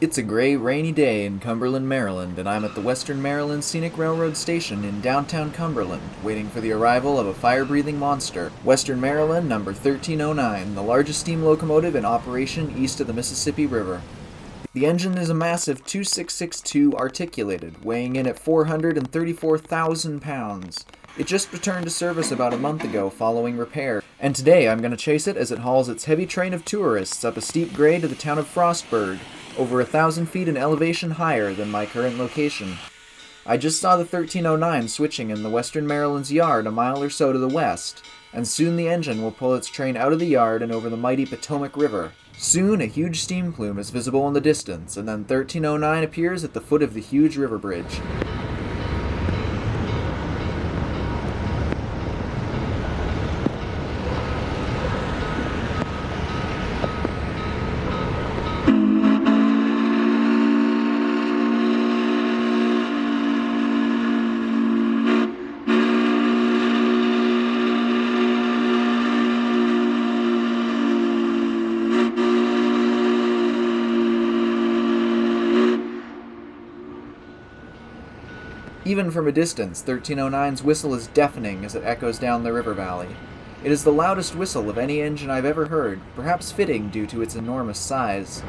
It's a gray, rainy day in Cumberland, Maryland, and I'm at the Western Maryland Scenic Railroad Station in downtown Cumberland, waiting for the arrival of a fire-breathing monster, Western Maryland number 1309, the largest steam locomotive in operation east of the Mississippi River. The engine is a massive 2662 articulated, weighing in at 434,000 pounds. It just returned to service about a month ago following repair, and today I'm going to chase it as it hauls its heavy train of tourists up a steep grade to the town of Frostburg, over 1,000 feet in elevation higher than my current location. I just saw the 1309 switching in the Western Maryland's yard a mile or so to the west, and soon the engine will pull its train out of the yard and over the mighty Potomac River. Soon a huge steam plume is visible in the distance, and then 1309 appears at the foot of the huge river bridge. Even from a distance, 1309's whistle is deafening as it echoes down the river valley. It is the loudest whistle of any engine I've ever heard, perhaps fitting due to its enormous size.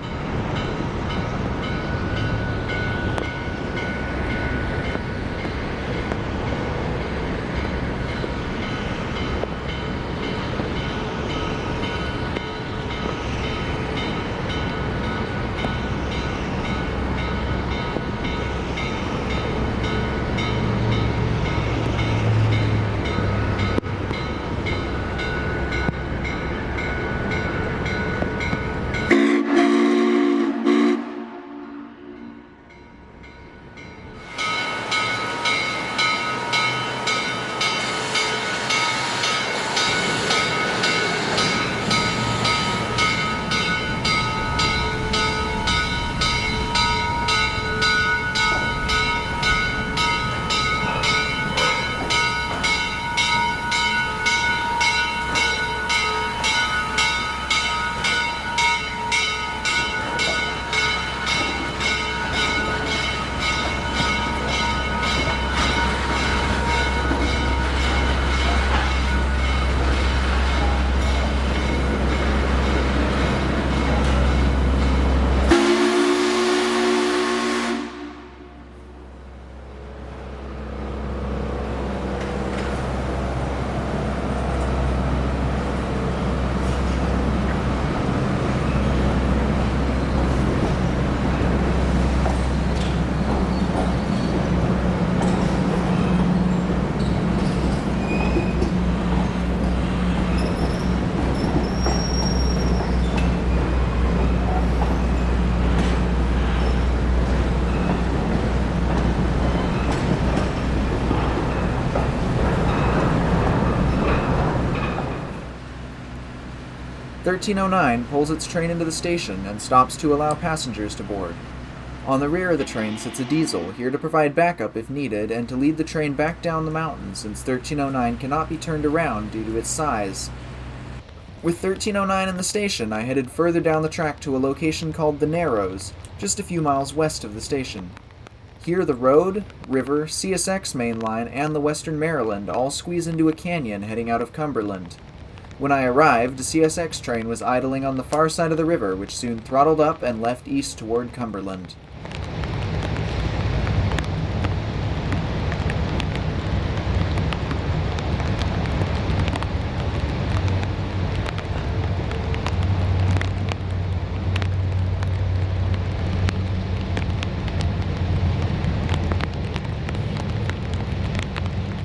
"1309 pulls its train into the station and stops to allow passengers to board. On the rear of the train sits a diesel, here to provide backup if needed and to lead the train back down the mountain since 1309 cannot be turned around due to its size. With 1309 in the station, I headed further down the track to a location called the Narrows, just a few miles west of the station. Here the road, river, CSX main line, and the Western Maryland all squeeze into a canyon heading out of Cumberland. When I arrived, a CSX train was idling on the far side of the river, which soon throttled up and left east toward Cumberland.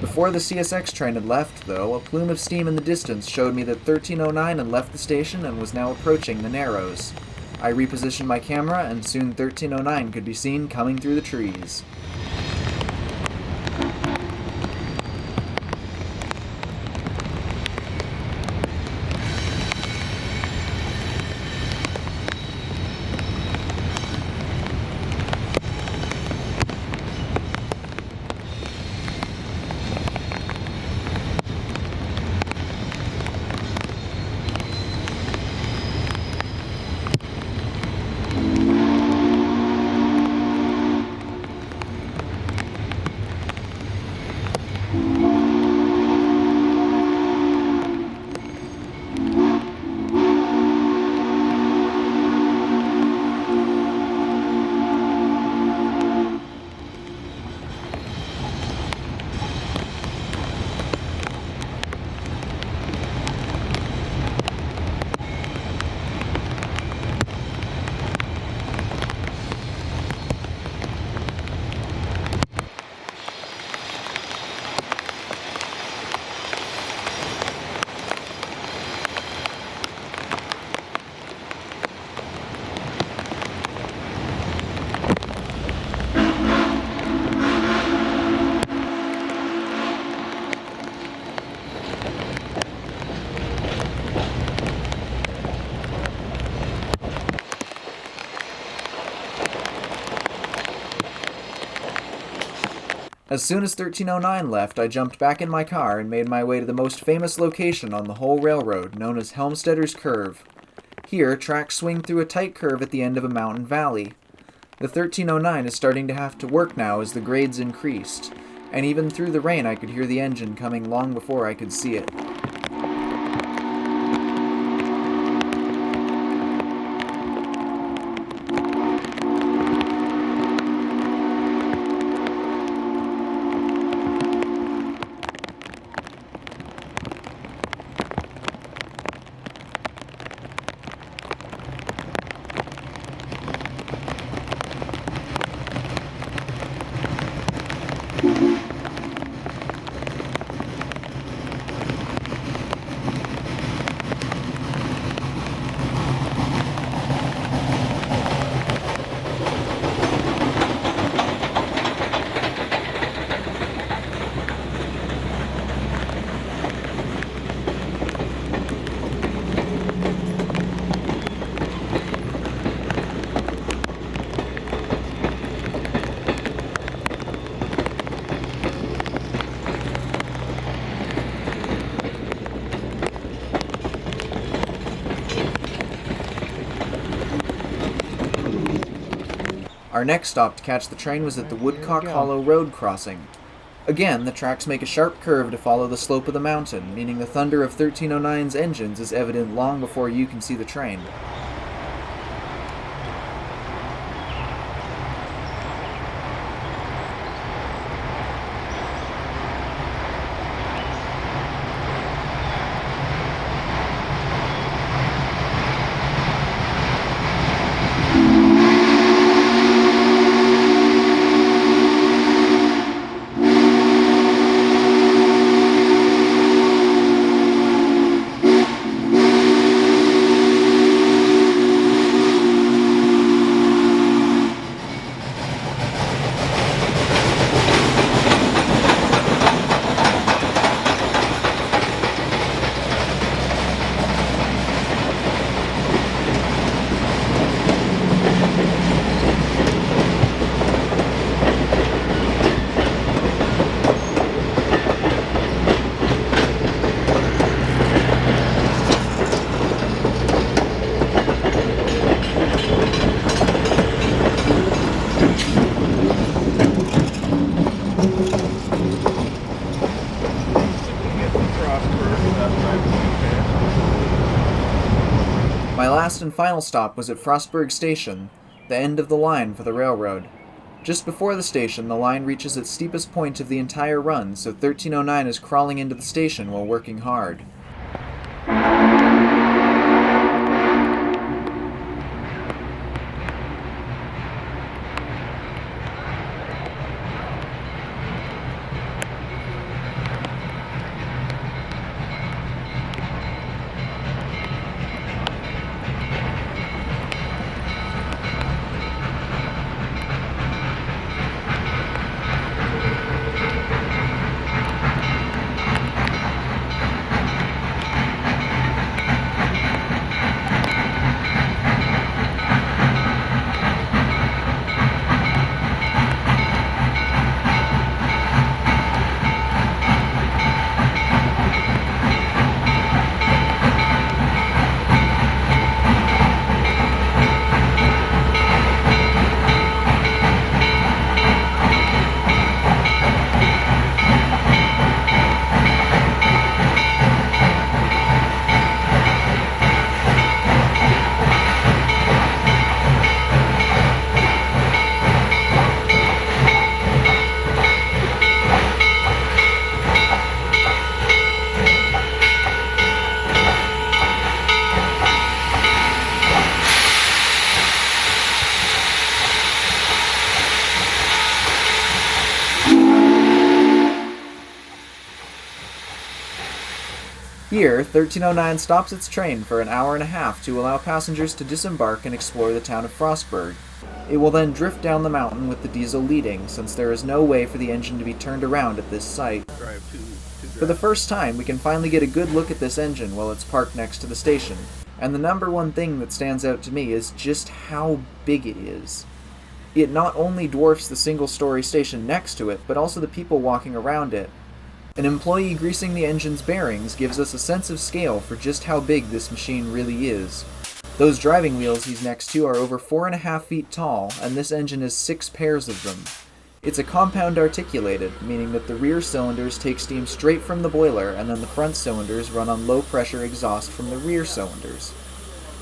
Before the CSX train had left, though, a plume of steam in the distance showed me that 1309 had left the station and was now approaching the Narrows. I repositioned my camera, and soon 1309 could be seen coming through the trees. As soon as 1309 left, I jumped back in my car and made my way to the most famous location on the whole railroad, known as Helmsetter's Curve. Here, tracks swing through a tight curve at the end of a mountain valley. The 1309 is starting to have to work now as the grades increased, and even through the rain I could hear the engine coming long before I could see it. Our next stop to catch the train was at the Woodcock Hollow Road crossing. Again, the tracks make a sharp curve to follow the slope of the mountain, meaning the thunder of 1309's engines is evident long before you can see the train. My last and final stop was at Frostburg Station, the end of the line for the railroad. Just before the station, the line reaches its steepest point of the entire run, so 1309 is crawling into the station while working hard. Here, 1309 stops its train for an hour and a half to allow passengers to disembark and explore the town of Frostburg. It will then drift down the mountain with the diesel leading, since there is no way for the engine to be turned around at this site. For the first time, we can finally get a good look at this engine while it's parked next to the station, and the number one thing that stands out to me is just how big it is. It not only dwarfs the single-story station next to it, but also the people walking around it. An employee greasing the engine's bearings gives us a sense of scale for just how big this machine really is. Those driving wheels he's next to are over 4.5 feet tall, and this engine has 6 pairs of them. It's a compound articulated, meaning that the rear cylinders take steam straight from the boiler, and then the front cylinders run on low-pressure exhaust from the rear cylinders.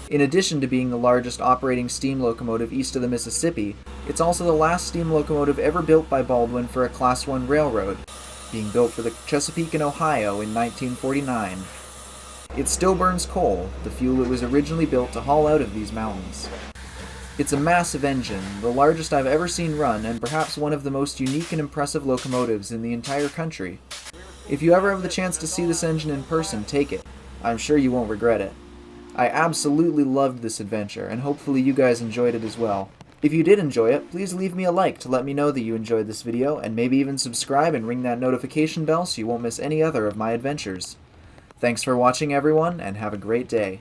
In addition to being the largest operating steam locomotive east of the Mississippi, it's also the last steam locomotive ever built by Baldwin for a Class I railroad, being built for the Chesapeake and Ohio in 1949. It still burns coal, the fuel it was originally built to haul out of these mountains. It's a massive engine, the largest I've ever seen run, and perhaps one of the most unique and impressive locomotives in the entire country. If you ever have the chance to see this engine in person, take it. I'm sure you won't regret it. I absolutely loved this adventure, and hopefully you guys enjoyed it as well. If you did enjoy it, please leave me a like to let me know that you enjoyed this video, and maybe even subscribe and ring that notification bell so you won't miss any other of my adventures. Thanks for watching, everyone, and have a great day.